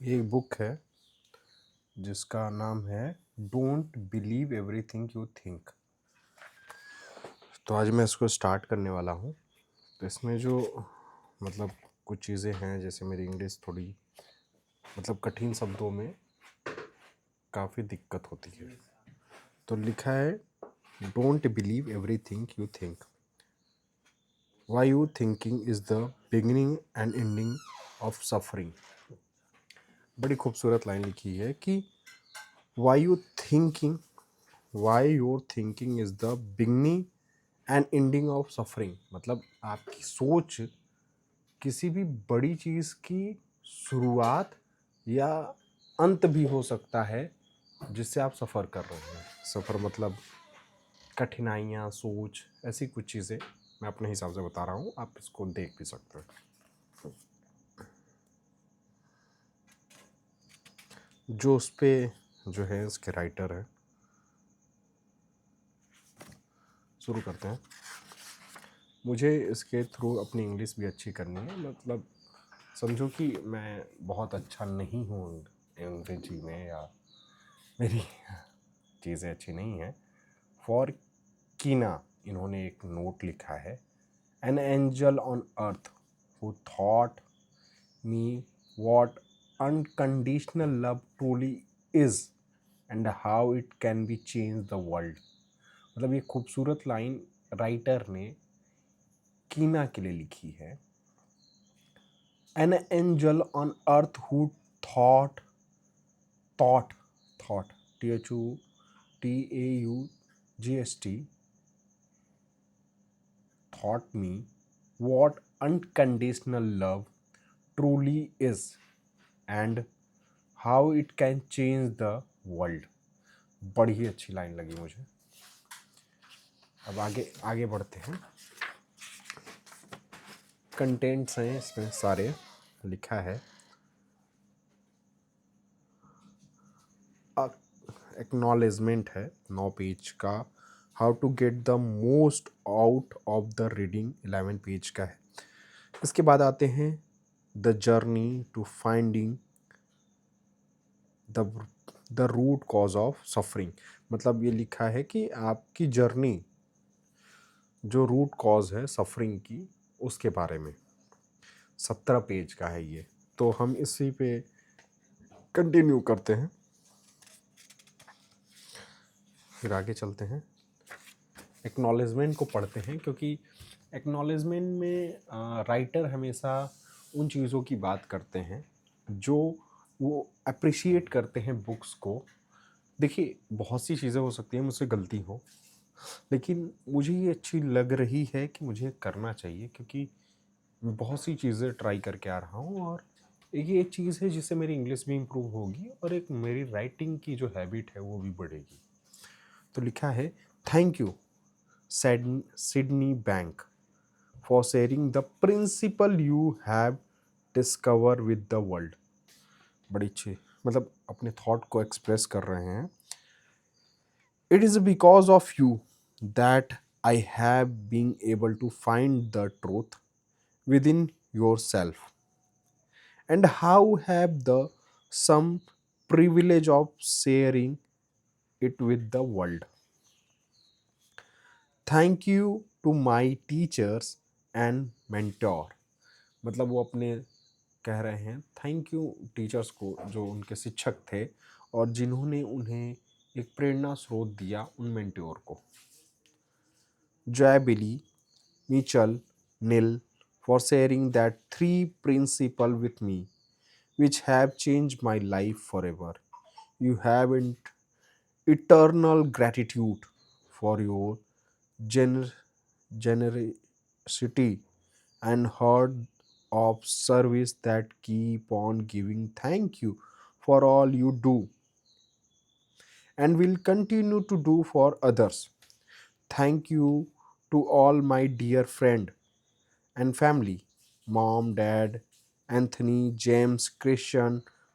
ये एक बुक है जिसका नाम है don't believe everything you think. तो आज मैं इसको स्टार्ट करने वाला हूँ। तो इसमें जो मतलब कुछ चीज़ें हैं, जैसे मेरी इंग्लिश थोड़ी मतलब कठिन शब्दों में काफ़ी दिक्कत होती है। तो लिखा है don't believe everything you think, why you thinking is the beginning and ending of suffering. बड़ी खूबसूरत लाइन लिखी है कि thinking why your thinking is the beginning and ending of suffering. मतलब आपकी सोच किसी भी बड़ी चीज़ की शुरुआत या अंत भी हो सकता है जिससे आप सफ़र कर रहे हैं। सफ़र मतलब कठिनाइयाँ, सोच, ऐसी कुछ चीज़ें मैं अपने हिसाब से बता रहा हूँ, आप इसको देख भी सकते हैं। जो उस पर जो है इसके राइटर है, शुरू करते हैं। मुझे इसके थ्रू अपनी इंग्लिश भी अच्छी करनी है। मतलब समझो कि मैं बहुत अच्छा नहीं हूँ अंग्रेजी में, या मेरी चीज़ें अच्छी नहीं हैं। फॉर कीना इन्होंने एक नोट लिखा है, an angel on earth who thought me what unconditional love truly is and how it can be change the world. मतलब ये खूबसूरत लाइन राइटर ने कीना के लिए लिखी है। An angel on earth who thought thought thought THOUGHT taught me what unconditional love truly is and how it can change the world। बड़ी ही अच्छी लाइन लगी मुझे। अब आगे आगे बढ़ते हैं। कंटेंट्स हैं इसमें सारे, लिखा है एक्नॉलेजमेंट है 9 पेज का। How to get the most out of the reading 11 page का है। इसके बाद आते हैं the journey to finding the root cause of suffering. मतलब ये लिखा है कि आपकी जर्नी, जो रूट कॉज है सफरिंग की, उसके बारे में। 17 पेज का है ये। तो हम इसी पे कंटिन्यू करते हैं, फिर आगे चलते हैं। एक्नॉलेजमेंट को पढ़ते हैं, क्योंकि एक्नॉलेजमेंट में राइटर हमेशा उन चीज़ों की बात करते हैं जो वो अप्रिशिएट करते हैं बुक्स को। देखिए, बहुत सी चीज़ें हो सकती हैं मुझसे गलती हो, लेकिन मुझे ये अच्छी लग रही है कि मुझे करना चाहिए, क्योंकि मैं बहुत सी चीज़ें ट्राई करके आ रहा हूँ, और ये एक चीज़ है जिससे मेरी इंग्लिश भी इम्प्रूव होगी और एक मेरी राइटिंग की जो हैबिट है वो भी बढ़ेगी। तो लिखा है, thank you Sydney Bank for sharing the principle you have discover with the world. बड़ी अच्छी, मतलब अपने थॉट को एक्सप्रेस कर रहे हैं। It is because of you that I have been able to find the truth within yourself and how have the some privilege of sharing it with the world. Thank you to my teachers and mentor। मतलब वो अपने कह रहे हैं thank you teachers को, जो उनके शिक्षक थे और जिन्होंने उन्हें एक प्रेरणा स्रोत दिया, उन मेंटोर को। Jay Billy Mitchell Neil for sharing that 3 principle with me which have changed my life forever। You have eternal gratitude for your generosity and heart of service that keep on giving। Thank you for all you do and will continue to do for others। Thank you to all my dear friend and family, mom, dad, Anthony, James, Christian,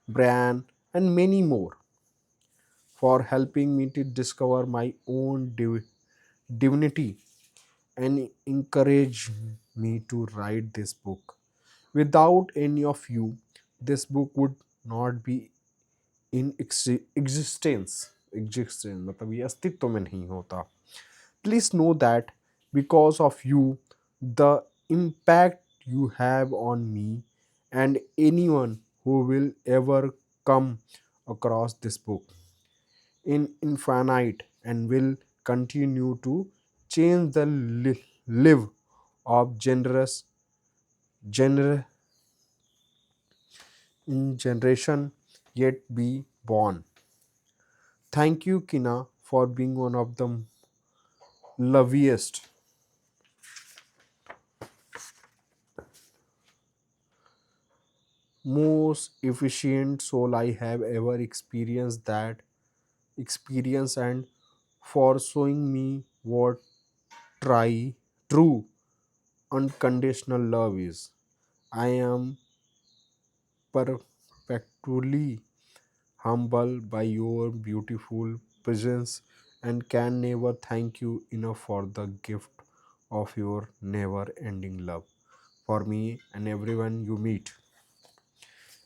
Brian, and many more, for helping me to discover my own divinity and encourage me to write this book। Without any of you, this book would not be in existence मतलब ये अस्तित्व में नहीं होता. Please know that because of you, the impact you have on me and anyone who will ever come across this book in infinite and will continue to change the live of gener in generation yet be born. Thank you, Kina, for being one of the loveliest, most efficient soul I have ever experienced and for showing me what try true unconditional love is. I am perpetually humbled by your beautiful presence and can never thank you enough for the gift of your never ending love for me and everyone you meet.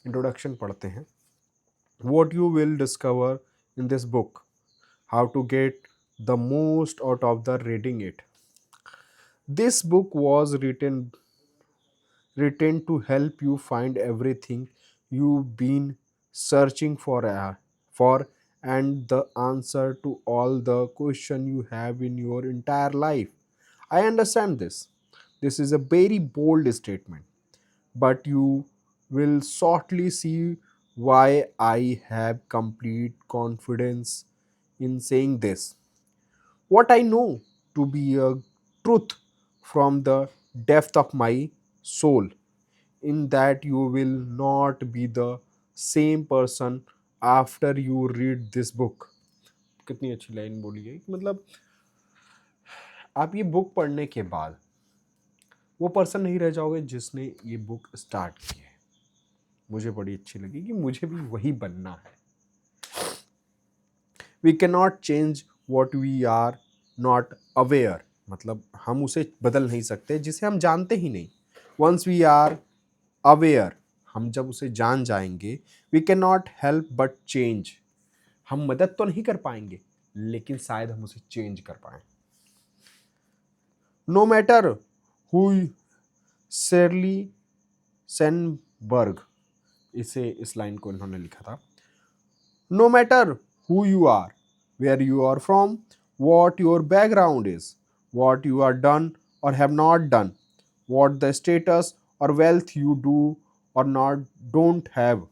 Introduction पढ़ते हैं. What you will discover in this book, how to get the most out of the reading it. This book was written to help you find everything you've been searching for and the answer to all the question you have in your entire life. I understand this. This is a very bold statement, but you will shortly see why I have complete confidence in saying this. What I know to be a truth from the depth of my soul, in that you will not be the same person after you read this book. कितनी अच्छी line बोली है, मतलब आप ये book पढ़ने के बाद वो पर्सन नहीं रह जाओगे जिसने ये बुक स्टार्ट की है. मुझे बड़ी अच्छी लगी कि मुझे भी वही बनना है. We can not change what we are not aware, मतलब हम उसे बदल नहीं सकते जिसे हम जानते ही नहीं. वंस वी आर अवेयर, हम जब उसे जान जाएंगे, we can not help but change. हम मदद तो नहीं कर पाएंगे लेकिन शायद हम उसे चेंज कर पाए. No matter who Sheryl Sandberg, इस लाइन को इन्होंने लिखा था. No matter who you are, where you are from, what your background is, what you are done or have not done, what the status or wealth you do or not don't have,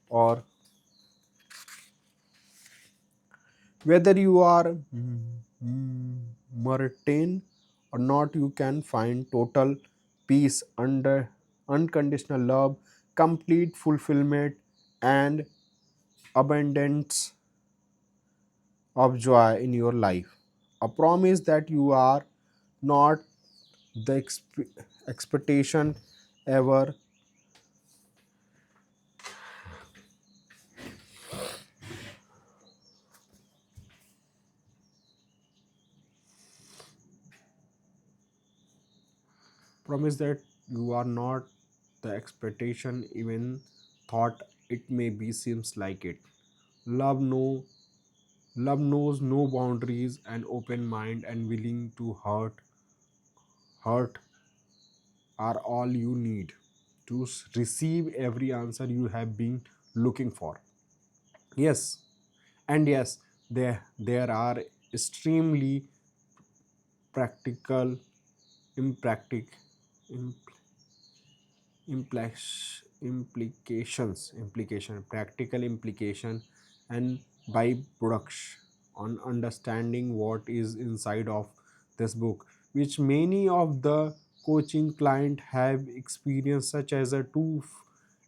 or whether you are Martin or not, you can find total peace under unconditional love, complete fulfillment, and abundance of joy in your life. A promise that you are not the expectation ever. Promise that you are not the expectation even thought it may be seems like it. Love no love knows no boundaries, and open mind and willing to hurt are all you need to receive every answer you have been looking for. Yes, and yes, there are extremely practical impractic impl- implication practical implication and byproducts on understanding what is inside of this book, which many of the coaching client have experienced, such as a 2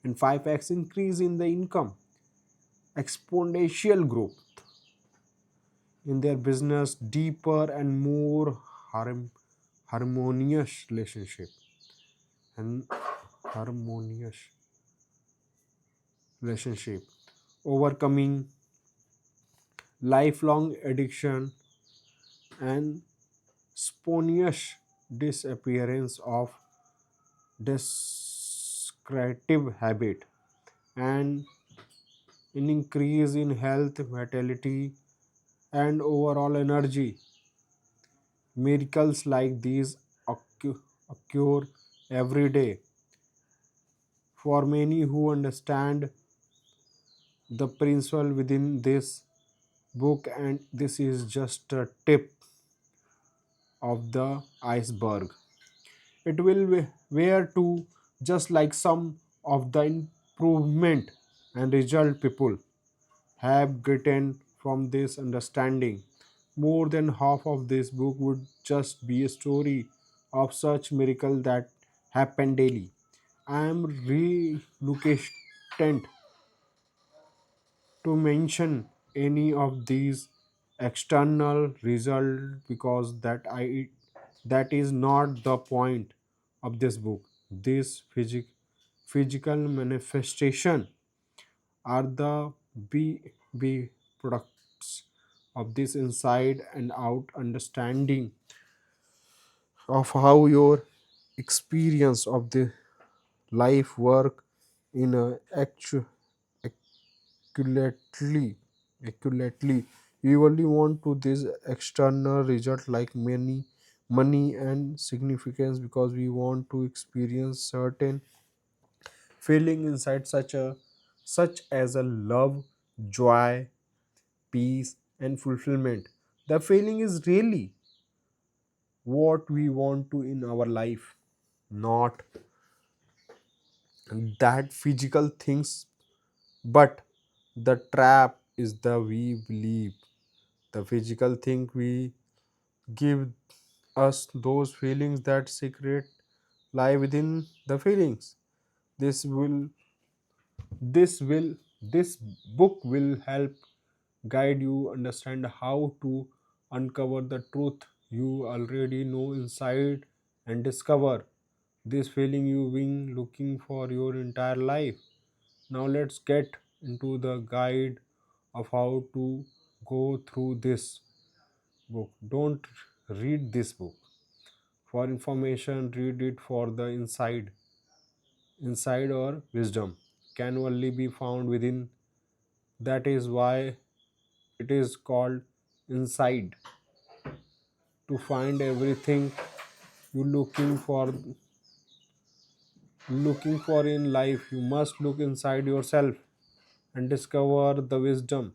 and 5x increase in the income, exponential growth in their business, deeper and more harmonious relationship and harmonious relationship, overcoming lifelong addiction and spontaneous disappearance of destructive habit, and an increase in health, vitality, and overall energy. Miracles like these occur every day. For many who understand the principle within this book, and this is just a tip of the iceberg. It will where to just like some of the improvement and result people have gotten from this understanding. More than half of this book would just be a story of such miracle that happen daily. I am reluctant to mention any of these external result because that is not the point of this book. This physical manifestation are the be products of this inside and out understanding of how your experience of the life work in a accurately accurately. You only want to this external result like money and significance because we want to experience certain feeling inside such as a love, joy, peace, and fulfillment. The feeling is really what we want to in our life, not that physical things, but the trap is the we believe the physical thing we give us those feelings that secret lie within the feelings. This will this will this book will help guide you understand how to uncover the truth you already know inside and discover this feeling you've been looking for your entire life. Now let's get into the guide of how to go through this book. Don't read this book for information, read it for the inside or wisdom can only be found within. That is why it is called inside. To find everything you looking for in life, you must look inside yourself and discover the wisdom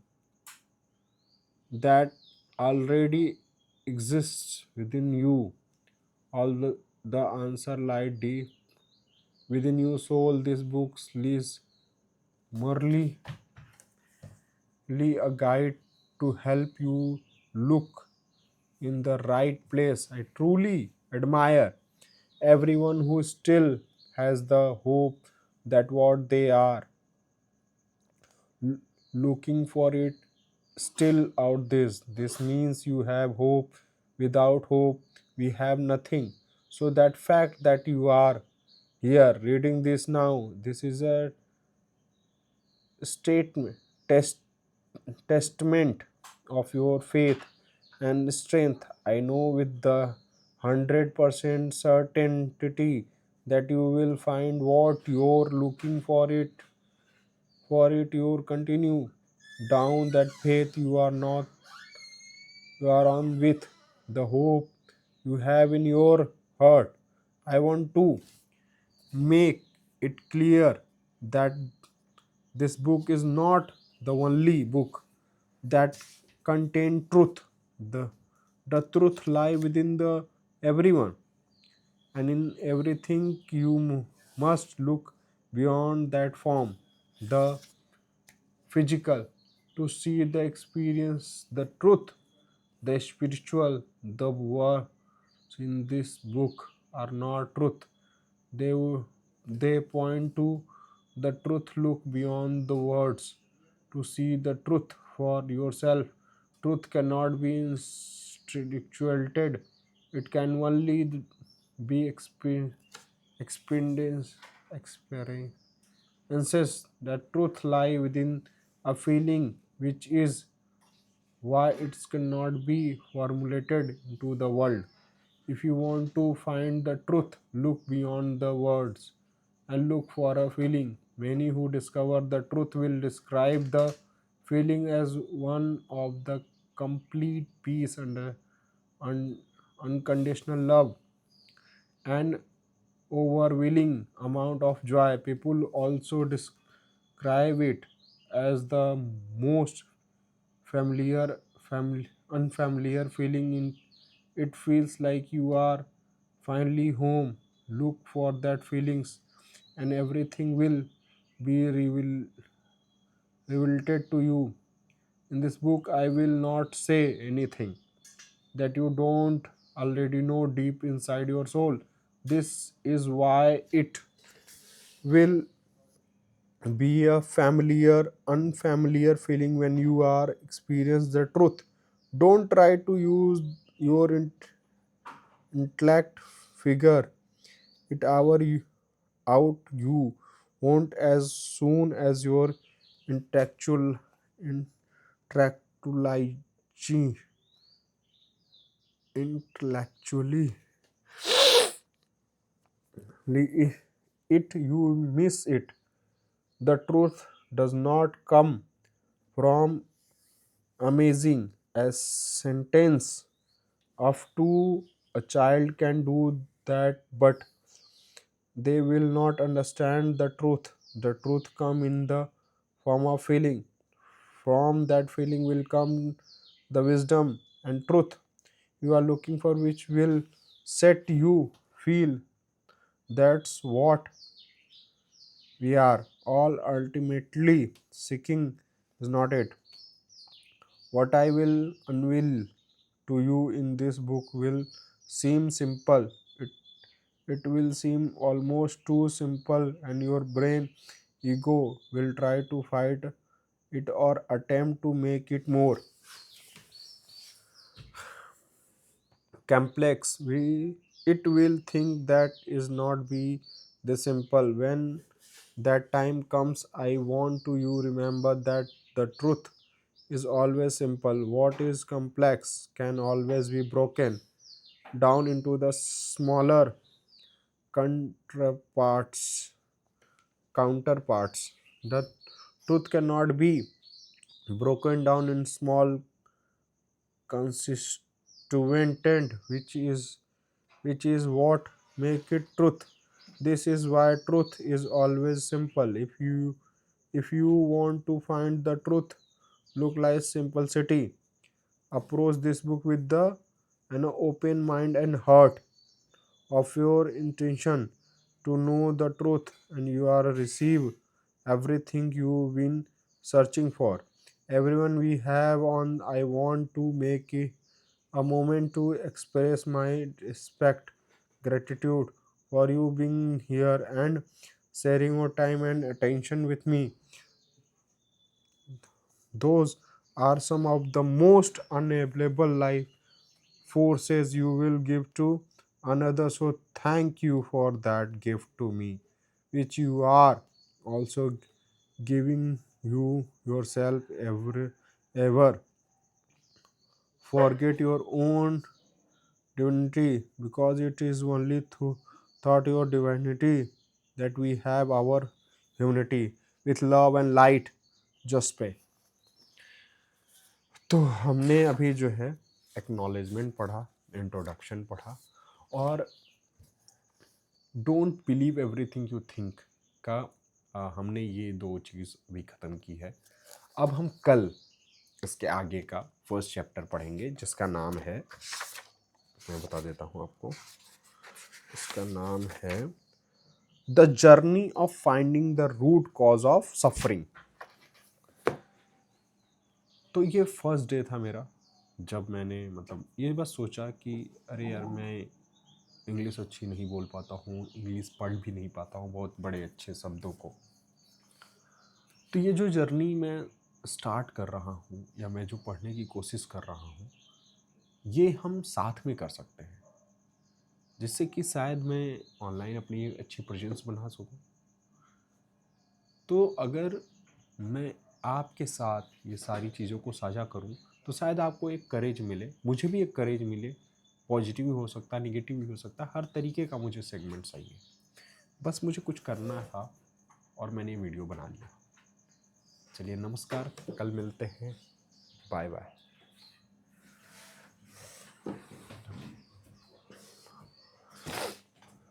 that already exists within you. All the answer lie deep within your soul. This book is merely a guide to help you look in the right place. I truly admire everyone who still has the hope that what they are l- looking for it still out this. This means you have hope. Without hope, we have nothing. So that fact that you are here reading this now, this is a statement test testament of your faith and strength. I know with the 100% certainty that you will find what you're looking for it you continue down that path you are on with the hope you have in your heart. I want to make it clear that this book is not the only book that contain truth. The truth lie within the everyone and in everything. You must look beyond that form, the physical, to see the experience, the truth, the spiritual. The words in this book are not truth. They they point to the truth. Look beyond the words to see the truth for yourself. Truth cannot be intellectuated. It can only be experienced. Experiences that truth lie within a feeling, which is why it cannot be formulated into the world. If you want to find the truth, look beyond the words and look for a feeling. Many who discover the truth will describe the feeling as one of the complete peace and unconditional love and overwhelming amount of joy. People also describe it as the most familiar, unfamiliar feeling. In it feels like you are finally home. Look for that feelings, and everything will be revealed to you. In this book, I will not say anything that you don't already know deep inside your soul. This is why it will be a familiar, unfamiliar feeling when you are experience the truth. Don't try to use your intellect figure it out. You won't as soon as your intellectually intellectually it you miss it. The truth does not come from amazing as sentence of two. A child can do that, but they will not understand the truth. The truth come in the form of feeling. From that feeling will come the wisdom and truth you are looking for, which will set you feel. That's what we are all ultimately seeking, is not it? What I will unveil to you in this book will seem simple. It will seem almost too simple, and your brain ego will try to fight it or attempt to make it more complex. It will think that is not be the simple. When that time comes, I want to you remember that the truth is always simple. What is complex can always be broken down into the smaller counterparts. Counterparts. The truth cannot be broken down in small constituent, which is what make it truth. This is why truth is always simple. If you want to find the truth, look like simplicity. Approach this book with the open mind and heart of your intention to know the truth, and you are receive everything you've been searching for. Everyone we have on, I want to make a moment to express my respect, gratitude for you being here and sharing your time and attention with me. Those are some of the most unavailable life forces you will give to another. So thank you for that gift to me, which you are also giving you yourself. Ever forget your own divinity, because it is only through thought your divinity that we have our humanity with love and light. Just पे तो हमने अभी जो है acknowledgement पढ़ा, introduction पढ़ा, और don't believe everything you think का हमने ये दो चीज़ भी ख़त्म की है। अब हम कल इसके आगे का फर्स्ट चैप्टर पढ़ेंगे, जिसका नाम है, मैं बता देता हूँ आपको, इसका नाम है the journey of finding the root cause of suffering. तो ये फर्स्ट डे था मेरा, जब मैंने मतलब ये बस सोचा कि अरे यार, मैं इंग्लिश अच्छी नहीं बोल पाता हूँ, इंग्लिश पढ़ भी नहीं पाता हूँ बहुत बड़े अच्छे शब्दों को। तो ये जो जर्नी मैं स्टार्ट कर रहा हूँ, या मैं जो पढ़ने की कोशिश कर रहा हूँ, ये हम साथ में कर सकते हैं, जिससे कि शायद मैं ऑनलाइन अपनी एक अच्छी प्रेजेंस बना सकूँ। तो अगर मैं आपके साथ ये सारी चीज़ों को साझा करूं, तो शायद आपको एक करेज मिले, मुझे भी एक करेज मिले। पॉजिटिव भी हो सकता है, निगेटिव भी हो सकता है, हर तरीके का मुझे सेगमेंट चाहिए। बस मुझे कुछ करना था और मैंने ये वीडियो बना लिया। चलिए नमस्कार, कल मिलते हैं, बाय बाय।